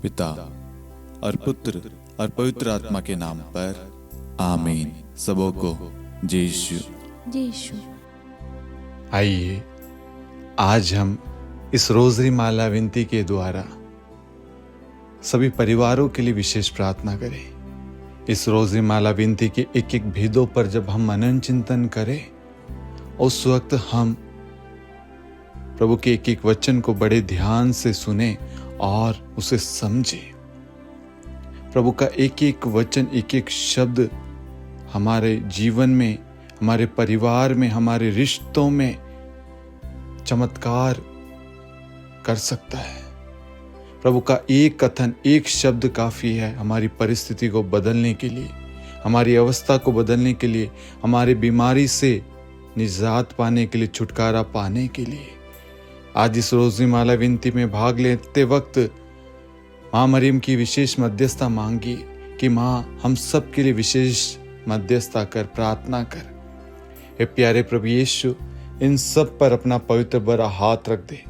पिता और पुत्र और पवित्र आत्मा के नाम पर आमीन। सबों को जय यीशु। जय यीशु। आइए आज हम इस रोजरी माला विनती के द्वारा सभी परिवारों के लिए विशेष प्रार्थना करें। इस रोजरी माला विनती के एक एक भेदों पर जब हम मनन चिंतन करें, उस वक्त हम प्रभु के एक एक वचन को बड़े ध्यान से सुने और उसे समझे। प्रभु का एक एक वचन, एक एक शब्द हमारे जीवन में, हमारे परिवार में, हमारे रिश्तों में चमत्कार कर सकता है। प्रभु का एक कथन, एक शब्द काफी है हमारी परिस्थिति को बदलने के लिए, हमारी अवस्था को बदलने के लिए, हमारी बीमारी से निजात पाने के लिए, छुटकारा पाने के लिए। आज इस रोज़ी माला विनती में भाग लेते वक्त माँ मरियम की विशेष मध्यस्थता मांगी कि माँ हम सब के लिए विशेष मध्यस्थता कर, प्रार्थना कर। हे प्यारे प्रभु यीशु, इन सब पर अपना पवित्र बड़ा हाथ रख दे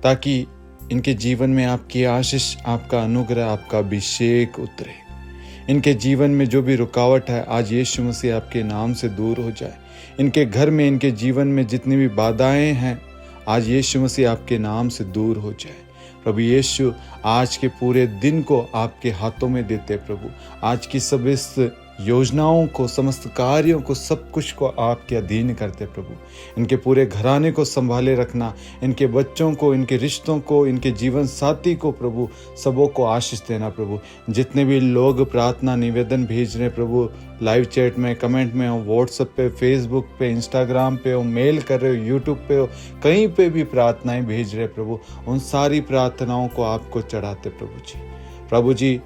ताकि इनके जीवन में आपकी आशीष, आपका अनुग्रह, आपका अभिषेक उतरे। इनके जीवन में जो भी रुकावट है आज यीशु मसीह आपके नाम से दूर हो जाए। इनके घर में, इनके जीवन में जितनी भी बाधाएं हैं आज यीशु मसीह आपके नाम से दूर हो जाए। प्रभु यीशु, आज के पूरे दिन को आपके हाथों में देते प्रभु। आज की सब इस योजनाओं को, समस्त कार्यों को, सब कुछ को आपके अधीन करते प्रभु। इनके पूरे घराने को संभाले रखना, इनके बच्चों को, इनके रिश्तों को, इनके जीवन साथी को प्रभु, सबों को आशीष देना प्रभु। जितने भी लोग प्रार्थना निवेदन भेज रहे प्रभु, लाइव चैट में, कमेंट में हो, व्हाट्सएप पे, फेसबुक पे, इंस्टाग्राम पे हो, मेल कर रहे हो, यूट्यूब पे हो, कहीं पे भी प्रार्थनाएं भेज रहे प्रभु, उन सारी प्रार्थनाओं को आपको चढ़ाते प्रभु जी। प्रभु जी,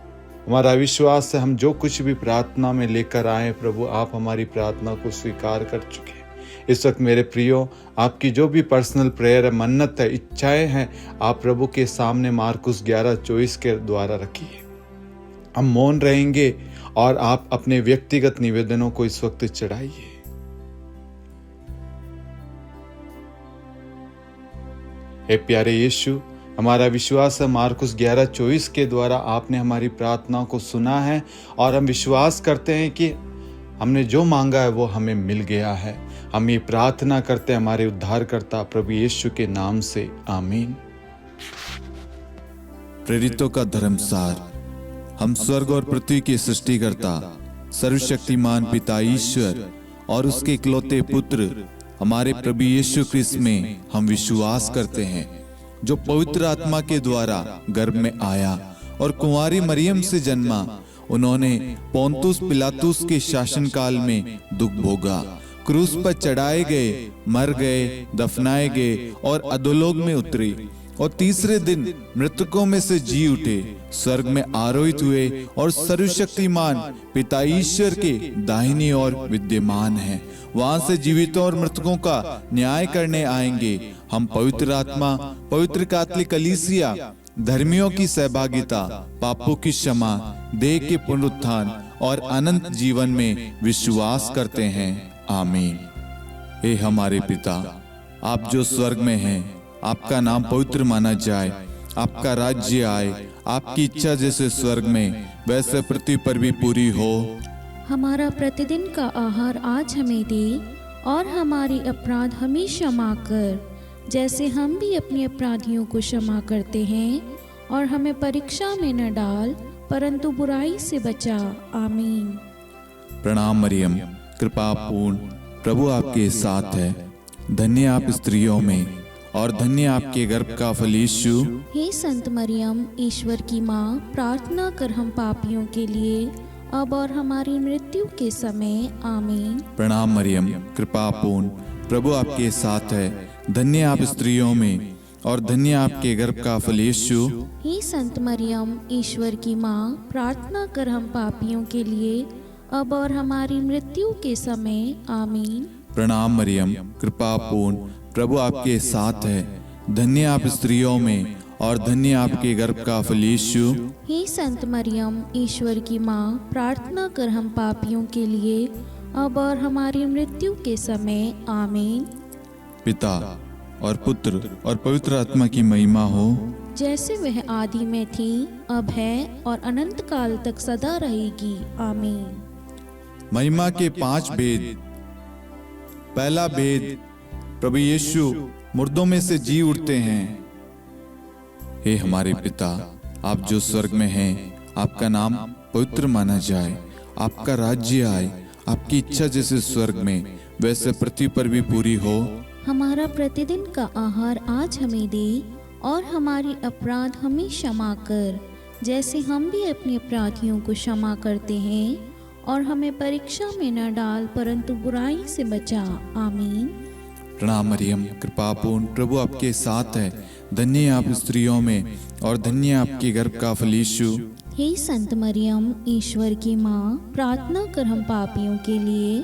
हमारा विश्वास है हम जो कुछ भी प्रार्थना में लेकर आए प्रभु, आप हमारी प्रार्थना को स्वीकार कर चुके हैं। इस वक्त मेरे प्रियो, आपकी जो भी पर्सनल प्रेयर है, मन्नत है, इच्छाएं हैं, आप प्रभु के सामने मार्कुस 11:24 के द्वारा रखिए। हम मौन रहेंगे और आप अपने व्यक्तिगत निवेदनों को इस वक्त चढ़ाइए। हे प्यारे यीशु, हमारा विश्वास है मार्कुस 11:24 के द्वारा आपने हमारी प्रार्थनाओं को सुना है और हम विश्वास करते हैं कि हमने जो मांगा है वो हमें मिल गया है। हम ये प्रार्थना करते हैं हमारे उद्धारकर्ता प्रभु यीशु के नाम से, आमीन। प्रेरितों का धर्मसार। हम स्वर्ग और पृथ्वी के सृष्टिकर्ता सर्वशक्तिमान पिता ईश्वर और उसके इकलौते पुत्र हमारे प्रभु यीशु क्रिस्त में हम विश्वास करते हैं, जो पवित्र आत्मा के द्वारा गर्भ में आया और कुंवारी मरियम से जन्मा। उन्होंने पोंतुस पिलातुस के शासनकाल में दुख भोगा, क्रूस पर चढ़ाए गए, मर गए, दफनाए गए और अधोलोक में उतरे और तीसरे दिन मृतकों में से जी उठे, स्वर्ग में आरोहित हुए और सर्वशक्तिमान पिता ईश्वर के दाहिनी ओर विद्यमान हैं। वहां से जीवितों और मृतकों का न्याय करने आएंगे। हम पवित्र आत्मा, पवित्र कैथोलिक कलीसिया, धर्मियों की सहभागिता, पापों की क्षमा, देह के पुनरुत्थान और अनंत जीवन में विश्वास करते हैं, आमीन। हे हमारे पिता, आप जो स्वर्ग में हैं, आपका नाम पवित्र माना जाए, आपका राज्य आए, आपकी इच्छा जैसे स्वर्ग में वैसे पृथ्वी पर भी पूरी हो। हमारा प्रतिदिन का आहार आज हमें दे और हमारी अपराध हमें क्षमा कर, जैसे हम भी अपने अपराधियों को क्षमा करते हैं, और हमें परीक्षा में न डाल परंतु बुराई से बचा, आमीन। प्रणाम मरियम, कृपा पूर्ण, प्रभु आपके साथ है। धन्य आप स्त्रियों में और धन्य आपके गर्भ का फल यीशु। हे संत मरियम, ईश्वर की माँ, प्रार्थना कर हम पापियों के लिए, अब और हमारी मृत्यु के समय, आमीन। प्रणाम मरियम, कृपा पूर्ण, प्रभु आपके साथ है। धन्य आप स्त्रियों में और धन्य आपके गर्भ का फल यीशु। हे संत मरियम, ईश्वर की माँ, प्रार्थना कर हम पापियों के लिए, अब और हमारी मृत्यु के समय, आमीन। प्रणाम मरियम, कृपा पूर्ण, प्रभु आपके साथ है। धन्य आप स्त्रियों में और धन्य आपके गर्भ का फल यीशु। हे संत मरियम, ईश्वर की माँ, प्रार्थना कर हम पापियों के लिए, अब और हमारी मृत्यु के समय, आमीन। पिता और पुत्र और पवित्र आत्मा की महिमा हो। जैसे वह आदि में थी, अब है और अनंत काल तक सदा रहेगी। आमीन। महिमा के 5 भेद। पहला भेद, प्रभु यीशु मुर्दों में से जी उठते हैं। हे हमारे पिता, आप जो स्वर्ग में हैं, आपका नाम पवित्र माना जाए, आपका राज्य आए, आपकी इच्छा जैसे स्वर्ग में वैसे पृथ्वी पर भी पूरी हो। हमारा प्रतिदिन का आहार आज हमें दे, और हमारी अपराध हमें क्षमा कर, जैसे हम भी अपने अपराधियों को क्षमा करते हैं, और हमें परीक्षा में न डाल, परंतु बुराई से बचा। आमीन। प्रणाम मरियम, कृपापूर्ण, प्रभु आपके साथ है। धन्य आप स्त्रियों में, और धन्य आपके गर्भ का फल यीशु। हे संत मरियम, ईश्वर की माँ, प्रार्थना कर हम पापियों के लिए,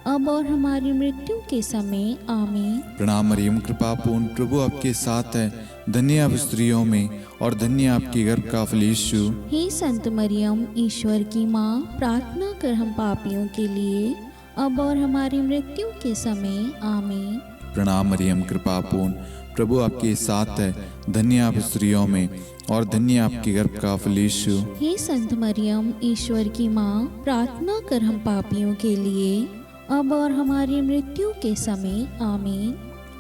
अब और हमारी मृत्यु के समय। आमीन। प्रणाम मरियम, कृपापूर्ण, प्रभु आपके साथ है। धन्य आप स्त्रियों में, और धन्य आपके गर्भ का फल यीशु। हे संत मरियम, ईश्वर की माँ, प्रार्थना कर हम पापियों के लिए, अब और हमारी मृत्यु के समय। आमीन। प्रणाम मरियम, कृपापूर्ण, प्रभु आपके साथ है। धन्य आप स्त्रियों में, और धन्य आपके गर्भ का फल यीशु। हे संत मरियम, ईश्वर की माँ, प्रार्थना कर हम पापियों के लिए, अब और हमारी मृत्यु के समय। आमीन।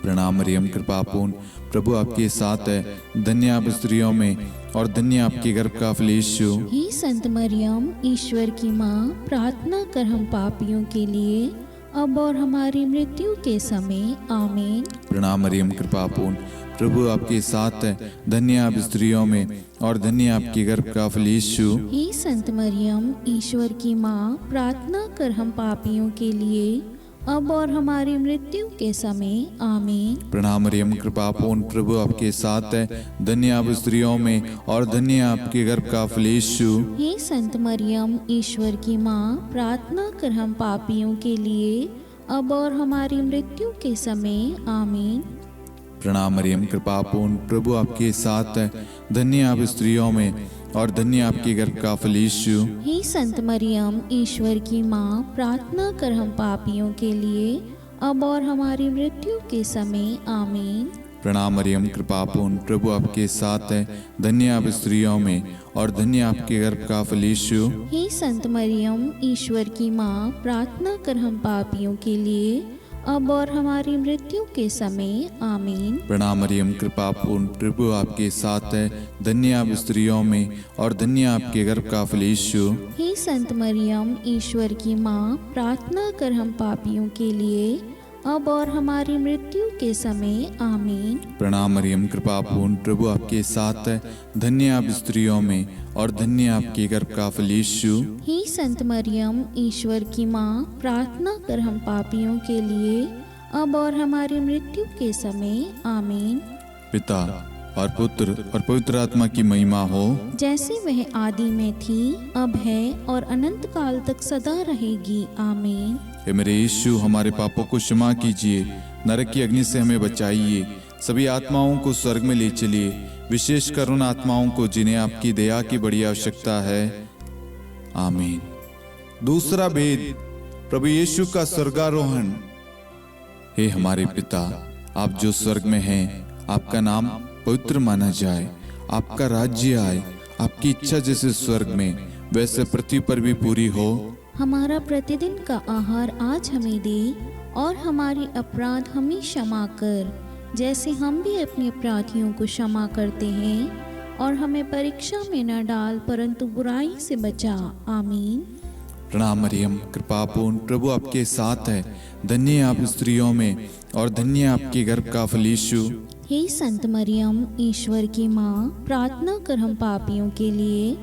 प्रणाम मरियम, कृपापूर्ण, प्रभु आपके साथ है। धन्य आप स्त्रियों में, और धन्य आपके गर्भ का फल यीशु। हे संत मरियम, ईश्वर की माँ, प्रार्थना कर हम पापियों के लिए, अब और हमारी मृत्यु के समय। आमीन। प्रणाम मरियम, कृपापूर्ण, प्रभु आपके साथ है। धन्य आप स्त्रियों में, और धन्य आपके गर्भ का फल यीशु। हे संत मरियम, ईश्वर की माँ, प्रार्थना कर हम पापियों के लिए, अब और हमारी मृत्यु के समय। आमीन। प्रणाम मरियम, कृपापूर्ण, प्रभु आपके साथ है। धन्य आप स्त्रियों में, और धन्य आपके गर्भ का फल यीशु। हे संत मरियम, ईश्वर की माँ, प्रार्थना कर हम पापियों के लिए, अब और हमारी मृत्यु के समय। आमीन। प्रणाम मरियम, कृपापूर्ण, प्रभु आपके साथ है। धन्य आप स्त्रियों में, और धन्य आपके गर्भ का फल यीशु। हे संत मरियम, ईश्वर की माँ, प्रार्थना कर हम पापियों के लिए, अब और हमारी मृत्यु के समय। आमीन। प्रणाम मरियम, कृपापूर्ण, प्रभु आपके साथ है। धन्य आप स्त्रियों में, और धन्य आपके गर्भ का फल यीशु। हे संत मरियम, ईश्वर की माँ, प्रार्थना कर हम पापियों के लिए, अब और हमारी मृत्यु के समय। आमीन। प्रणाम मरियम, कृपापूर्ण, प्रभु आपके साथ है। धन्य आप स्त्रियों में, और धन्य आपके गर्भ का फल यीशु। हे संत मरियम, ईश्वर की माँ, प्रार्थना कर हम पापियों के लिए, अब और हमारी मृत्यु के समय। आमीन। प्रणाम मरियम, कृपापूर्ण, प्रभु आपके साथ है। धन्य आप स्त्रियों में, और धन्य आपके गर्भ का फल यीशु। हे संत मरियम, ईश्वर की माँ, प्रार्थना कर हम पापियों के लिए, अब और हमारी मृत्यु के समय। आमीन। पिता और पुत्र और पवित्र आत्मा की महिमा हो, जैसे वह आदि में थी, अब है और अनंत काल तक सदा रहेगी। आमीन। हे मेरे यीशु, हमारे पापों को क्षमा कीजिए, नरक की अग्नि से हमें बचाइए, सभी आत्माओं को स्वर्ग में ले चलिए, विशेषकर उन आत्माओं को जिन्हें आपकी दया की बड़ी आवश्यकता है। आमीन। दूसरा भेद, प्रभु यीशु का स्वर्गारोहण। हे हमारे पिता, आप जो स्वर्ग में हैं, आपका नाम पवित्र माना जाए, आपका राज्य आए, आपकी इच्छा जैसे स्वर्ग में वैसे पृथ्वी पर भी पूरी हो। हमारा प्रतिदिन का आहार आज हमें दे, और हमारी अपराध हमें क्षमा कर, जैसे हम भी अपने अपराधियों को क्षमा करते हैं, और हमें परीक्षा में न डाल, परंतु बुराई से बचा। आमीन। प्रणाम मरियम, कृपापूर्ण, प्रभु आपके साथ है। धन्य आप स्त्रियों में, और धन्य आपके गर्भ का फल यीशु। हे संत मरियम, ईश्वर की माँ, प्रार्थना कर हम पापियों के लिए,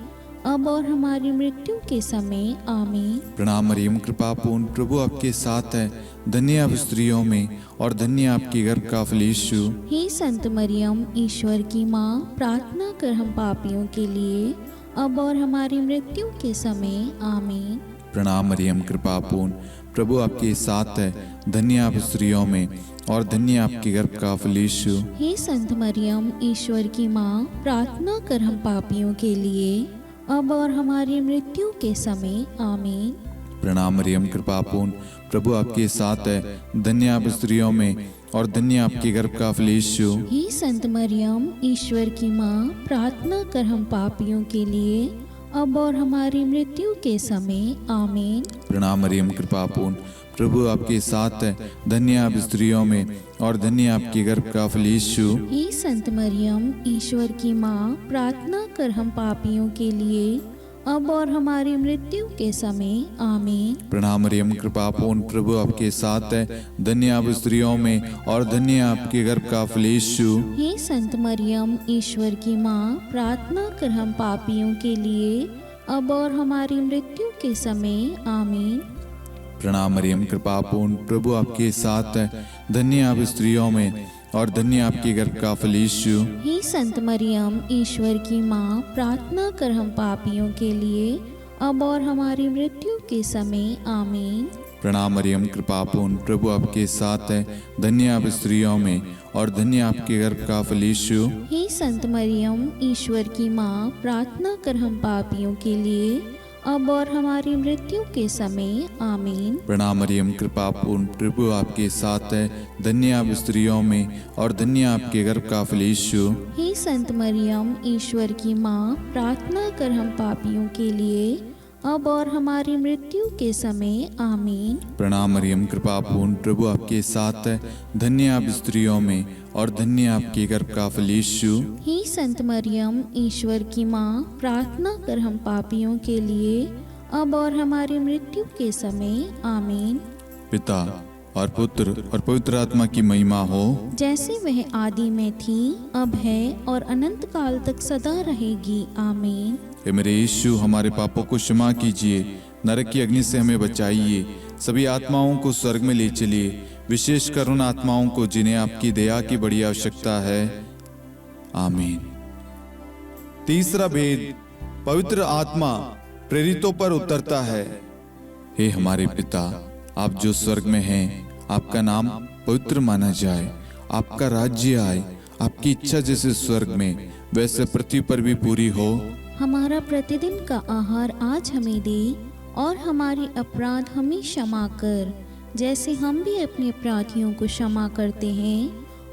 अब और हमारी मृत्यु के समय। आमीन। प्रणाम मरियम, कृपापूर्ण, प्रभु आपके साथ है। धन्य आप स्त्रियों में, और धन्य आपके गर्भ का फल यीशु। हे संत मरियम, ईश्वर की माँ, प्रार्थना कर हम पापियों के लिए, अब और हमारी मृत्यु के समय। आमीन। प्रणाम मरियम, कृपापूर्ण, प्रभु आपके साथ है। धन्य आप स्त्रियों में, और धन्य आपके गर्भ का फल यीशु। हे संत मरियम, ईश्वर की माँ, प्रार्थना कर हम पापियों के लिए, अब और हमारी मृत्यु के समय। आमीन। प्रणाम मरियम कृपापूर्ण, प्रभु आपके साथ है, धन्य आप स्त्रियों में और धन्य आपके गर्भ का फल यीशु। हे संत मरियम, ईश्वर की माँ, प्रार्थना कर हम पापियों के लिए अब और हमारी मृत्यु के समय आमीन। प्रणाम मरियम कृपापूर्ण, प्रभु आपके साथ है, धन्य आप स्त्रियों में और धन्य आपके गर्भ का फल यीशु। हे संत मरियम, ईश्वर की माँ, प्रार्थना कर हम पापियों के लिए अब और हमारी मृत्यु के समय आमीन। प्रणाम मरियम कृपापूर्ण, प्रभु आपके साथ है, धन्य आप स्त्रियों में और धन्य आपके गर्भ का फल यीशु। हे संत मरियम, ईश्वर की माँ, प्रार्थना कर हम पापियों के लिए अब और हमारी मृत्यु के समय आमीन। प्रणाम मरियम कृपापूर्ण, प्रभु आपके साथ है, धन्य आप स्त्रियों में और धन्य आपके गर्भ का फल यीशु। हे संत मरियम, ईश्वर की माँ, प्रार्थना कर हम पापियों के लिए अब और हमारी मृत्यु के समय आमीन। प्रणाम मरियम कृपापूर्ण, प्रभु आपके साथ है, धन्य आप स्त्रियों में और धन्य आपके गर्भ का फल यीशु। हे संत मरियम, ईश्वर की माँ, प्रार्थना कर हम पापियों के लिए अब और हमारी मृत्यु के समय आमीन। प्रणाम मरियम कृपापूर्ण, प्रभु आपके साथ है, धन्य आप स्त्रियों में और धन्य आपके गर्भ का फल यीशु। हे संत मरियम, ईश्वर की माँ, प्रार्थना कर हम पापियों के लिए अब और हमारी मृत्यु के समय आमीन। प्रणाम मरियम कृपापूर्ण, प्रभु आपके साथ है, धन्य आप स्त्रियों में और धन्य आपके गर्भ का फल यीशु। हे संत मरियम, ईश्वर की माँ, प्रार्थना कर हम पापियों के लिए अब और हमारी मृत्यु के समय आमीन। पिता और पुत्र और पवित्र आत्मा की महिमा हो, जैसे वह आदि में थी, अब है और अनंत काल तक सदा रहेगी आमीन। हे मेरे यीशु, हमारे पापों को क्षमा कीजिए, नरक की अग्नि से हमें बचाइए, सभी आत्माओं को स्वर्ग में ले चलिए, विशेषकर उन आत्माओं को जिन्हें आपकी दया की बड़ी आवश्यकता है। आमीन। तीसरा भेद, पवित्र आत्मा प्रेरितों पर उतरता है। हे हमारे पिता, आप जो स्वर्ग में हैं, आपका नाम पवित्र माना जाए, आपका राज्य आए, आपकी इच्छा जैसे स्वर्ग में वैसे पृथ्वी पर भी पूरी हो। हमारा प्रतिदिन का आहार आज हमें दे और हमारे अपराध हमें क्षमा कर, जैसे हम भी अपने अपराधियों को क्षमा करते हैं,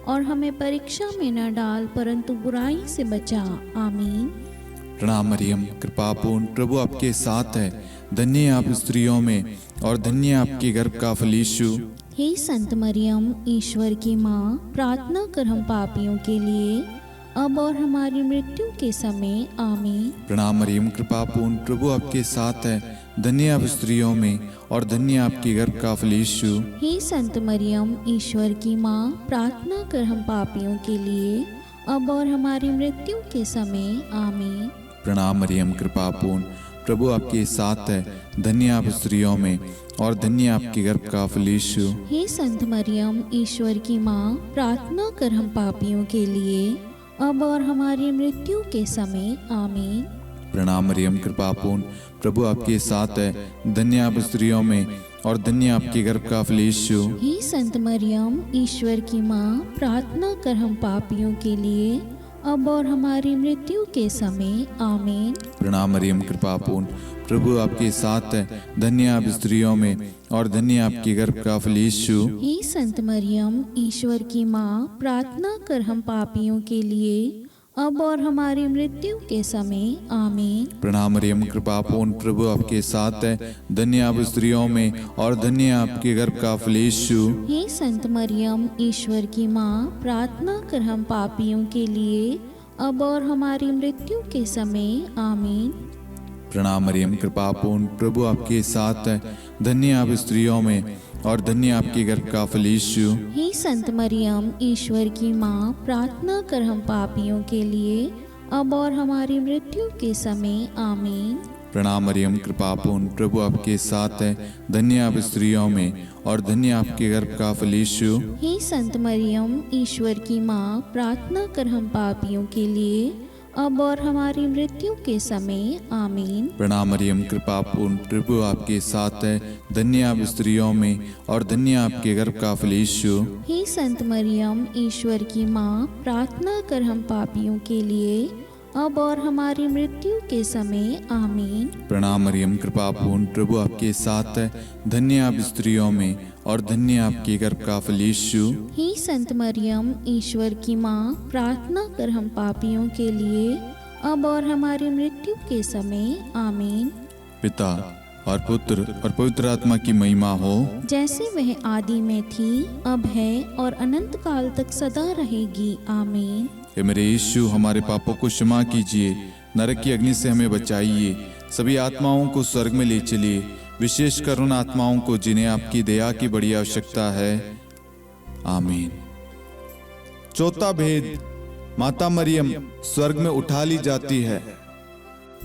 और हमें परीक्षा में न डाल परंतु बुराई से बचा आमीन। प्रणाम मरियम कृपापूर्ण, प्रभु आपके साथ है, धन्य आप स्त्रियों में और धन्य आपके गर्भ का फल यीशु। हे संत मरियम, ईश्वर की माँ, प्रार्थना कर हम पापियों के लिए अब और हमारी मृत्यु के समय आमीन। प्रणाम मरियम कृपापूर्ण, प्रभु आपके साथ है, धन्य आप स्त्रियों में और धन्य आपके गर्भ का फल यीशु। हे संत मरियम, ईश्वर की माँ, प्रार्थना कर हम पापियों के लिए अब और हमारी मृत्यु के समय आमीन। प्रणाम मरियम कृपापूर्ण, प्रभु आपके साथ है, धन्य आप स्त्रियों में और धन्य आपके गर्भ का फल यीशु। हे संत मरियम, ईश्वर की माँ, प्रार्थना कर हम पापियों के लिए अब और हमारी मृत्यु के समय आमीन। प्रणाम मरियम कृपापूर्ण, प्रभु आपके साथ है, धन्य आप स्त्रियों में और धन्य आपके गर्भ का फल यीशु। हे संत मरियम, ईश्वर की माँ, प्रार्थना कर हम पापियों के लिए अब और हमारी मृत्यु के समय आमीन। प्रणाम मरियम कृपापूर्ण, प्रभु आपके साथ है, धन्य आप स्त्रियों में और धन्य आपके गर्भ का फल यीशु। हे संत मरियम, ईश्वर की माँ, प्रार्थना कर हम पापियों के लिए अब और हमारी मृत्यु के समय आमीन। प्रणाम मरियम कृपापूर्ण, प्रभु आपके साथ है, धन्य आप स्त्रियों में और धन्य आपके गर्भ का फल यीशु। हे संत मरियम, ईश्वर की माँ, प्रार्थना कर हम पापियों के लिए अब और हमारी मृत्यु के समय आमीन। प्रणाम मरियम कृपापूर्ण, प्रभु आपके साथ है, धन्य आप स्त्रियों में और धन्य आपके गर्भ का फल यीशु। हे संत मरियम, ईश्वर की माँ, प्रार्थना कर हम पापियों के लिए अब और हमारी मृत्यु के समय आमीन। प्रणाम मरियम कृपापूर्ण, प्रभु आपके साथ है, धन्य आप स्त्रियों में और धन्य आपके गर्भ का फल यीशु। हे संत मरियम, ईश्वर की माँ, प्रार्थना कर हम पापियों के लिए अब और हमारी मृत्यु के समय आमीन। प्रणाम मरियम कृपापूर्ण, प्रभु आपके साथ है, धन्य आप स्त्रियों में और धन्य आपके गर्भ का फल यीशु। हे संत मरियम, ईश्वर की माँ, प्रार्थना कर हम पापियों के लिए अब और हमारी मृत्यु के समय आमीन। प्रणाम मरियम, कृपा पूर्ण, प्रभु आपके साथ है। धन्य आप स्त्रियों में और धन्य आपके गर्भ का फल यीशु। हे संत मरियम, ईश्वर की माँ, प्रार्थना कर हम पापियों के लिए, अब और हमारी मृत्यु के समय आमीन। पिता और पुत्र और पवित्र आत्मा की महिमा हो, जैसे वह आदि में थी, अब है और अनंत काल तक सदा रहेगी आमीन। हे मेरे यीशु, हमारे पापों को क्षमा कीजिए, नरक की अग्नि से हमें बचाइए, सभी आत्माओं को स्वर्ग में ले चलिए, विशेषकर उन आत्माओं को जिन्हें आपकी दया की बड़ी आवश्यकता है। आमीन। चौथा भेद, माता मरियम स्वर्ग में उठा ली जाती है।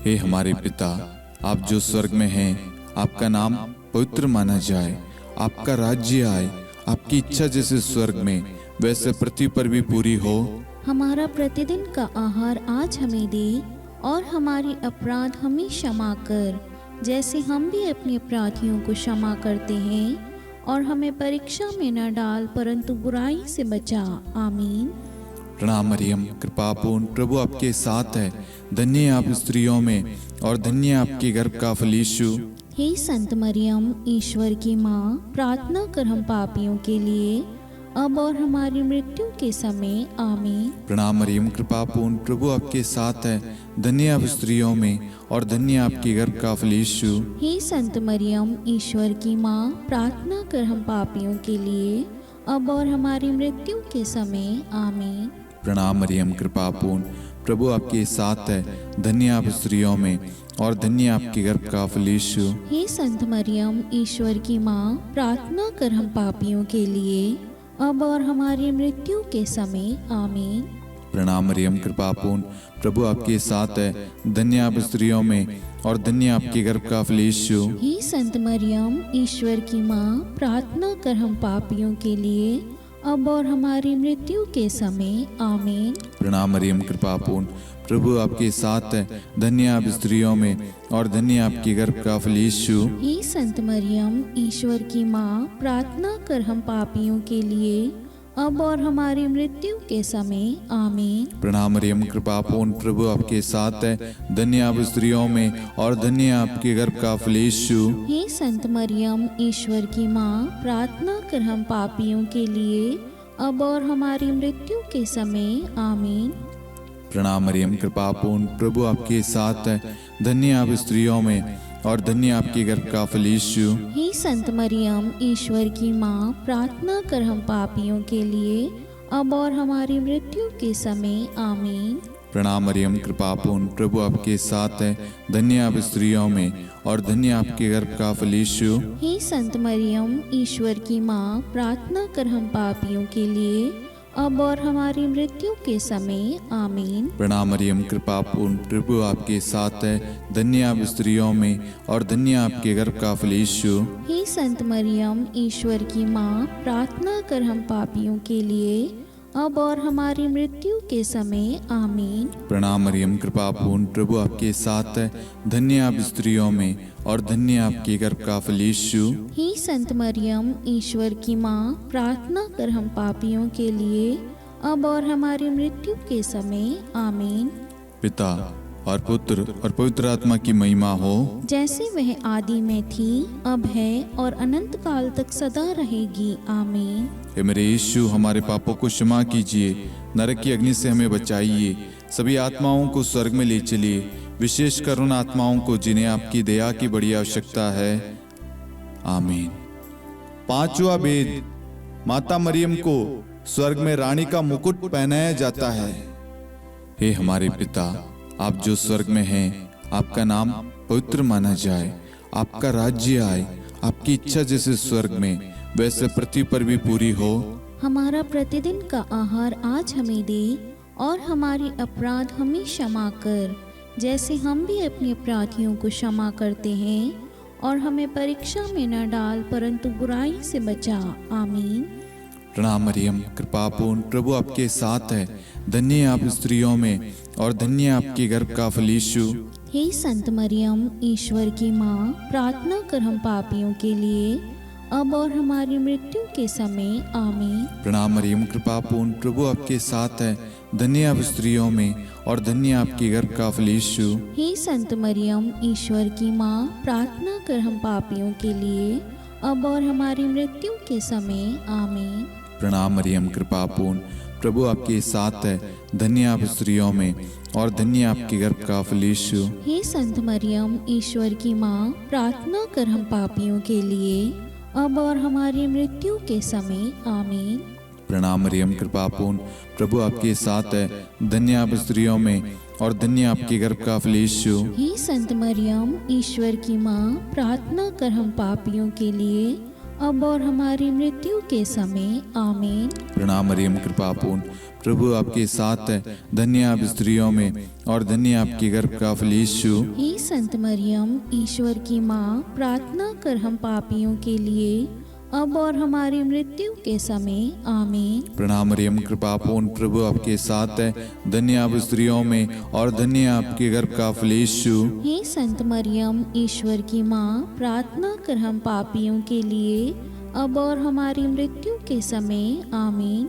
हे हमारे पिता, आप जो स्वर्ग में हैं, आपका नाम पवित्र माना जाए, आपका राज्य आए, आपकी इच्छा जैसे स्वर्ग में वैसे पृथ्वी पर भी पूरी हो। हमारा प्रतिदिन का आहार आज हमें दे, और हमारी अपराध हमें क्षमा कर, जैसे हम भी अपने अपराधियों को क्षमा करते हैं, और हमें परीक्षा में न डाल, परंतु बुराई से बचा। आमीन। प्रणाम मरियम, कृपा पूर्ण, प्रभु आपके साथ है। धन्य आप स्त्रियों में और धन्य आपके गर्भ का फल यीशु। हे संत मरियम, ईश्वर की माँ, प्रार्थना कर हम पापियों के लिए, अब और हमारी मृत्यु के समय आमीन। प्रणाम मरियम, कृपा पूर्ण, प्रभु आपके साथ है। धन्य आप स्त्रियों में और धन्य आपके गर्भ का फल यीशु। हे संत मरियम, ईश्वर की माँ, प्रार्थना कर हम पापियों के लिए, अब और हमारी मृत्यु के समय आमीन। प्रणाम मरियम, कृपा पूर्ण, प्रभु आपके साथ है। धन्य आप स्त्रियों में और धन्य आपके गर्भ का फल यीशु। हे संत मरियम, ईश्वर की माँ, प्रार्थना कर हम पापियों के लिए, अब और हमारी मृत्यु के समय आमीन। प्रणाम मरियम, कृपा पूर्ण, प्रभु आपके साथ है। धन्य आप स्त्रियों में और धन्य आपके गर्भ का फल यीशु। हे संत मरियम, ईश्वर की माँ, प्रार्थना कर हम पापियों के लिए, अब और हमारी मृत्यु के समय आमीन। प्रणाम मरियम, कृपा पूर्ण, प्रभु आपके साथ है। धन्य आप स्त्रियों में और धन्य आपके गर्भ का फल यीशु। हे संत मरियम, ईश्वर की माँ, प्रार्थना कर हम पापियों के लिए, अब और हमारी मृत्यु के समय आमीन। प्रणाम मरियम, कृपा पूर्ण, प्रभु आपके साथ है। धन्य आप स्त्रियों में और धन्य आपके गर्भ का फल यीशु। हे संत मरियम, ईश्वर की माँ, प्रार्थना कर हम पापियों के लिए, अब और हमारी मृत्यु के समय आमीन। प्रणाम मरियम, कृपा पूर्ण, प्रभु आपके साथ है। धन्य आप स्त्रियों में और धन्य आपके गर्भ का फल यीशु। हे संत मरियम, ईश्वर की माँ, प्रार्थना कर हम पापियों के लिए, अब और हमारी मृत्यु के समय आमीन। प्रणाम मरियम, कृपा पूर्ण, प्रभु आपके साथ है। धन्य आप स्त्रियों में और धन्य आपके गर्भ का फल यीशु। हे संत मरियम, ईश्वर की माँ, प्रार्थना कर हम पापियों के लिए, अब और हमारी मृत्यु के समय आमीन। प्रणाम मरियम, कृपा पूर्ण, प्रभु आपके साथ है। धन्य आप स्त्रियों में और धन्य आपके गर्भ का फल यीशु। हे संत मरियम, ईश्वर की माँ, प्रार्थना कर हम पापियों के लिए, अब और हमारी मृत्यु के समय आमीन। प्रणाम मरियम, कृपा पूर्ण, प्रभु आपके साथ है। धन्य आप स्त्रियों में और धन्य आपके गर्भ का फल यीशु। हे संत मरियम, ईश्वर की माँ, प्रार्थना कर हम पापियों के लिए, अब और हमारी मृत्यु के समय आमीन। पिता और पुत्र और पवित्र आत्मा की महिमा हो, जैसे वह आदि में थी, अब है और अनंत काल तक सदा रहेगी आमीन। हे मेरे यीशु, हमारे पापों को क्षमा कीजिए, नरक की अग्नि से हमें बचाइए, सभी आत्माओं को स्वर्ग में ले चलिए, विशेषकर उन आत्माओं को जिन्हें आपकी दया की बड़ी आवश्यकता है। आमीन। पांचवा भेद, माता मरियम को स्वर्ग में रानी का मुकुट पहनाया जाता है। हे हमारे पिता, आप जो स्वर्ग में हैं, आपका नाम पवित्र माना जाए, आपका राज्य आए, आपकी इच्छा जैसे स्वर्ग में वैसे पृथ्वी पर भी पूरी हो। हमारा प्रतिदिन का आहार आज हमें दे, और हमारी अपराध हमें क्षमा कर, जैसे हम भी अपने अपराधियों को क्षमा करते हैं, और हमें परीक्षा में न डाल, परंतु बुराई से बचा। आमीन। प्रणाम मरियम, कृपा पूर्ण, प्रभु आपके साथ है। धन्य आप स्त्रियों में और धन्य आपके गर्भ का फल यीशु। हे संत मरियम, ईश्वर की माँ, प्रार्थना कर हम पापियों के लिए, अब और हमारी मृत्यु के समय आमीन। प्रणाम मरियम, कृपा पूर्ण, प्रभु आपके साथ है। धन्य आप स्त्रियों में और धन्य आपके गर्भ का फल यीशु। हे संत मरियम, ईश्वर की माँ, प्रार्थना कर हम पापियों के लिए, अब और हमारी मृत्यु के समय। आमीन। प्रणाम मरियम, कृपा पूर्ण, प्रभु आपके साथ है। धन्य आप स्त्रियों में और धन्य आपके गर्भ का फल यीशु। हे संत मरियम, ईश्वर की माँ, प्रार्थना कर हम पापियों के लिए, अब और हमारी मृत्यु के समय। आमीन। प्रणाम मरियम, कृपा पूर्ण, प्रभु आपके साथ है। धन्य आप स्त्रियों में और धन्य आपके गर्भ का फल यीशु। हे संत मरियम, ईश्वर की माँ, प्रार्थना कर हम पापियों के लिए, अब और हमारी मृत्यु के समय। आमीन। प्रणाम मरियम, कृपा पूर्ण, प्रभु आपके साथ है। धन्य आप स्त्रियों में और धन्य आपके गर्भ का फल यीशु। हे संत मरियम, ईश्वर की माँ, प्रार्थना कर हम पापियों के लिए, अब और हमारी मृत्यु के समय। आमीन। प्रणाम मरियम, कृपा पूर्ण, प्रभु आपके साथ है। धन्य आप स्त्रियों में और धन्य आपके गर्भ का फल यीशु। हे संत मरियम, ईश्वर की माँ, प्रार्थना कर हम पापियों के लिए, अब और हमारी मृत्यु के समय। आमीन।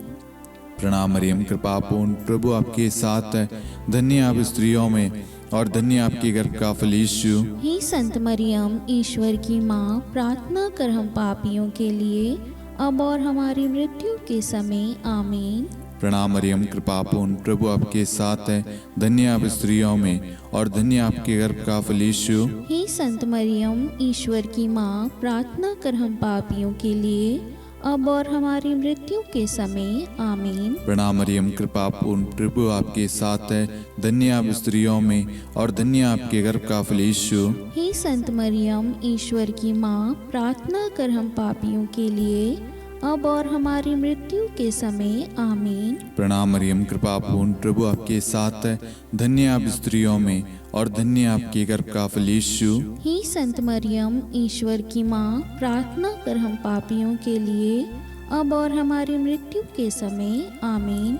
प्रणाम मरियम, कृपा पूर्ण, प्रभु आपके साथ है। धन्य आप स्त्रियों में और धन्य आपके गर्भ का फल यीशु। हे संत मरियम, ईश्वर की माँ, प्रार्थना कर हम पापियों के लिए, अब और हमारी मृत्यु के समय। आमीन। प्रणाम मरियम, कृपा पूर्ण, प्रभु आपके साथ है। धन्य आप स्त्रियों में और धन्य आपके गर्भ का फल यीशु। हे संत मरियम, ईश्वर की माँ, प्रार्थना कर हम पापियों के लिए, अब और हमारी मृत्यु के समय। आमीन। प्रणाम मरियम, कृपा पूर्ण, प्रभु आपके साथ है। धन्य आप स्त्रियों में और धन्य आपके गर्भ का फल यीशु। हे संत मरियम, ईश्वर की माँ, प्रार्थना कर हम पापियों के लिए, अब और हमारी मृत्यु के समय। आमीन। प्रणाम मरियम, कृपा पूर्ण, प्रभु आपके साथ है। धन्य आप स्त्रियों में और धन्य आपके गर्भ का फल यीशु। हे संत मरियम, ईश्वर की माँ, प्रार्थना कर हम पापियों के लिए, अब और हमारी मृत्यु के समय। आमीन।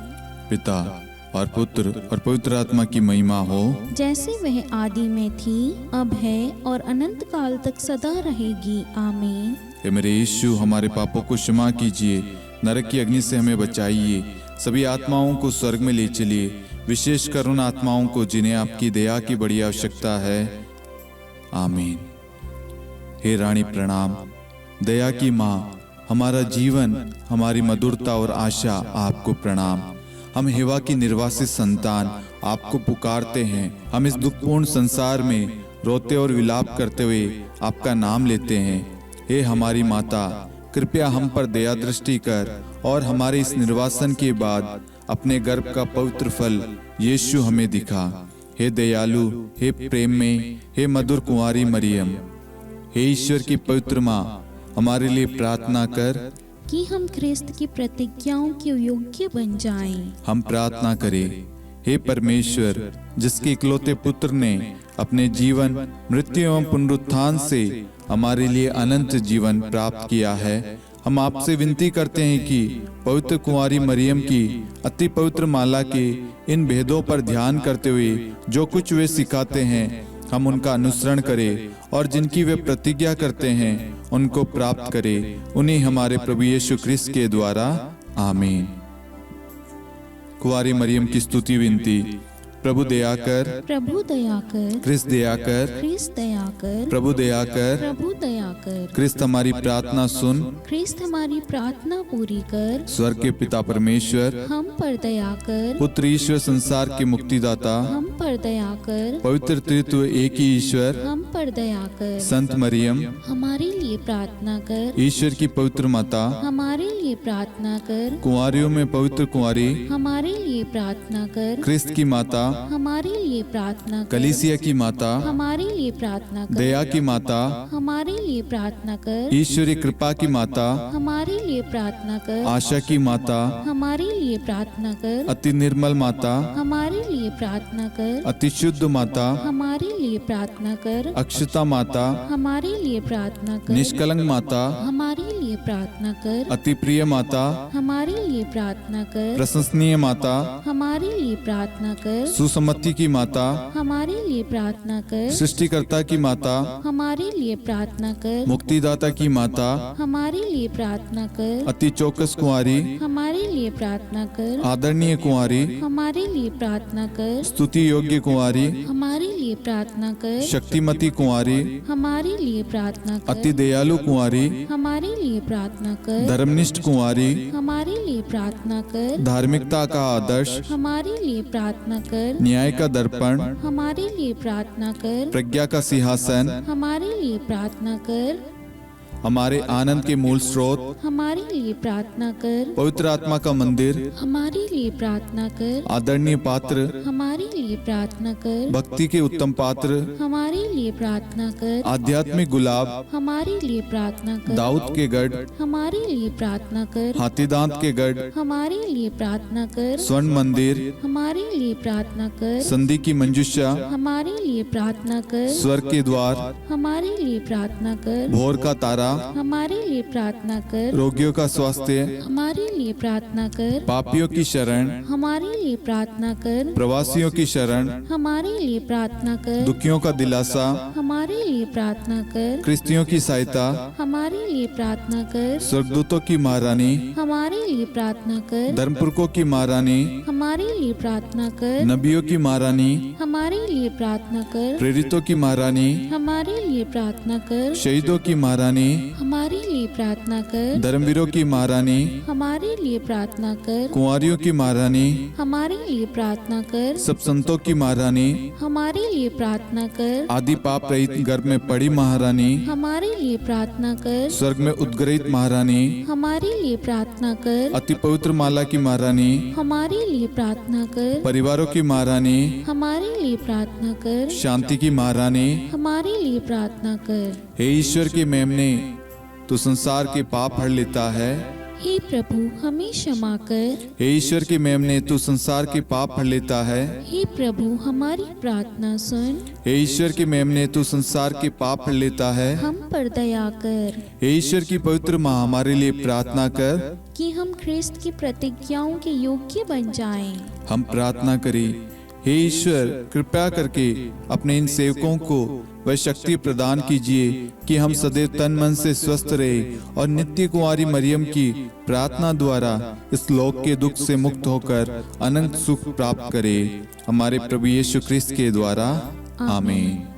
पिता और पुत्र और पवित्र आत्मा की महिमा हो, जैसे वह आदि में थी, अब है और अनंत काल तक सदा रहेगी। आमीन। हे मेरे यीशु, हमारे पापों को क्षमा कीजिए, नरक की अग्नि से हमें बचाइए, सभी आत्माओं को स्वर्ग में ले चलिए, विशेषकर उन आत्माओं को जिन्हें आपकी दया की बड़ी आवश्यकता है। आमीन। हे रानी प्रणाम, दया की माँ, हमारा जीवन, हमारी मधुरता और आशा आपको प्रणाम। हम हेवा की निर्वासित संतान आपको पुकारते हैं। हम इस दुखपूर्ण संसार में रोते और विलाप करते हुए आपका नाम लेते हैं। हे हमारी माता, कृपया हम पर दया दृष्टि कर और हमारे इस निर्वासन के बाद अपने गर्भ का पवित्र फल यीशु हमें दिखा। हे दयालु, हे प्रेम में, हे मधुर कुंवारी मरियम, हे ईश्वर की पवित्र माँ, हमारे लिए प्रार्थना कर कि हम ख्रिस्त की प्रतिज्ञाओं के योग्य बन जाएं। हम प्रार्थना करें। हे परमेश्वर, जिसके इकलौते पुत्र ने अपने जीवन, मृत्यु एवं पुनरुत्थान से हमारे लिए अनंत जीवन प्राप्त किया है, हम आपसे विनती करते हैं कि पवित्र कुंवारी मरियम की अति पवित्र माला के इन भेदों पर ध्यान करते हुए जो कुछ वे सिखाते हैं, हम उनका अनुसरण करें और जिनकी वे प्रतिज्ञा करते हैं उनको प्राप्त करें। उन्हीं हमारे प्रभु यीशु ख्रिस्त के द्वारा। आमीन। कुंवारी मरियम की स्तुति विनती। प्रभु दया कर, प्रभु दया कर, ख्रिस्त दया कर, ख्रिस्त दया कर, प्रभु दया कर, प्रभु दया कर, ख्रिस्त हमारी प्रार्थना सुन, ख्रिस्त हमारी प्रार्थना पूरी कर, स्वर्ग के पिता परमेश्वर, हम पर दया कर, पुत्र ईश्वर संसार के मुक्तिदाता, हम पर दया कर, पवित्र त्रित्व एक ही ईश्वर, हम पर दया कर, संत मरियम, हमारे लिए प्रार्थना कर, ईश्वर की पवित्र माता, हमारे लिए प्रार्थना कर, कुंवारियों में पवित्र कुंवारी, हमारे लिए प्रार्थना कर, ख्रिस्त की माता, हमारे लिए प्रार्थना कर, कलीसिया की माता, हमारे लिए प्रार्थना कर, दया की माता, हमारे लिए प्रार्थना कर, ईश्वरी कृपा की माता, हमारे लिए प्रार्थना कर, आशा की माता, हमारे लिए प्रार्थना कर, अति निर्मल माता, हमारे लिए प्रार्थना कर, अति शुद्ध माता, हमारे लिए प्रार्थना कर, अक्षता माता, हमारे लिए प्रार्थना कर, निष्कलंक माता, हमारे लिए प्रार्थना कर। अति प्रिय माता, हमारे लिए प्रार्थना कर। प्रशंसनीय माता, हमारे लिए प्रार्थना कर। सुसम्मति की माता, हमारे लिए प्रार्थना कर। सृष्टिकर्ता की माता, हमारे लिए प्रार्थना कर। मुक्तिदाता की माता, हमारे लिए प्रार्थना कर। अति चौकस कुंवारी, हमारे लिए प्रार्थना कर। आदरणीय कुंवारी, हमारे लिए प्रार्थना कर। स्तुति योग्य कुंवारी, हमारे लिए प्रार्थना कर। शक्तिमती कुंवारी, हमारे लिए प्रार्थना कर। अति दयालु कुंवारी, हमारे लिए प्रार्थना कर। धर्मनिष्ठ कुंवारी, हमारे लिए प्रार्थना कर। धार्मिकता का आदर्श, हमारे लिए प्रार्थना कर। न्याय का दर्पण, हमारे लिए प्रार्थना कर। प्रज्ञा का सिंहासन, हमारे लिए प्रार्थना कर। हमारे आनंद के मूल स्रोत, हमारे लिए प्रार्थना कर। पवित्र आत्मा का मंदिर, हमारे लिए प्रार्थना कर। आदरणीय पात्र, हमारे लिए प्रार्थना कर। भक्ति के उत्तम पात्र, हमारे लिए प्रार्थना कर। आध्यात्मिक गुलाब, हमारे लिए प्रार्थना कर। दाऊद के गढ़, हमारे लिए प्रार्थना कर। हाथीदांत के गढ़, हमारे लिए प्रार्थना कर। स्वर्ण मंदिर, हमारे लिए प्रार्थना कर। संधि की मंजुषा, हमारे लिए प्रार्थना कर। स्वर्ग के द्वार, हमारे लिए प्रार्थना कर। भोर का तारा, हमारे लिए प्रार्थना कर। रोगियों का स्वास्थ्य, हमारे लिए प्रार्थना कर। पापियों की शरण, हमारे लिए प्रार्थना कर। प्रवासियों की शरण, हमारे लिए प्रार्थना कर। दुखियों का दिलासा, हमारे लिए प्रार्थना कर। क्रिस्तियों की सहायता, हमारे लिए प्रार्थना कर। स्वर्गदूतों की महारानी, हमारे लिए प्रार्थना कर। धर्मपुरखों की महारानी, हमारे लिए प्रार्थना कर। नबियों की महारानी, हमारे लिए प्रार्थना कर। प्रेरितों की महारानी, हमारे लिए प्रार्थना कर। शहीदों की महारानी, हमारे लिए प्रार्थना कर। धर्मवीरों की महारानी, हमारे लिए प्रार्थना कर। कुंवारियों की महारानी, हमारे लिए प्रार्थना कर। सब संतों की महारानी, हमारे लिए प्रार्थना कर। आदि पाप रहित गर्भ में पड़ी महारानी, हमारे लिए प्रार्थना कर। स्वर्ग में उद्गृहित महारानी, हमारे लिए प्रार्थना कर। अति पवित्र माला की महारानी, हमारे लिए प्रार्थना कर। परिवारों की महारानी, हमारे लिए प्रार्थना कर। शांति की महारानी, हमारे लिए प्रार्थना कर। हे ईश्वर के मेमने, तू संसार के पाप हर लेता है। हे प्रभु हमें क्षमा कर। हे ईश्वर के मेमने, तू संसार के पाप हर लेता है। हे प्रभु हमारी प्रार्थना सुन। हे ईश्वर के मेमने, तू संसार के पाप हर लेता है। हम पर दया कर हे ईश्वर की पवित्र माँ, हमारे लिए प्रार्थना कर कि हम ख्रिस्त की प्रतिज्ञाओं के योग्य बन जाएं। हम प्रार्थना करें। हे ईश्वर, कृपया करके अपने इन सेवकों को वह शक्ति प्रदान कीजिए कि हम सदैव तन मन से स्वस्थ रहे और नित्य कुंवारी मरियम की प्रार्थना द्वारा इस लोक के दुख से मुक्त होकर अनंत सुख प्राप्त करें। हमारे प्रभु यीशु ख्रिस्त के द्वारा आमीन।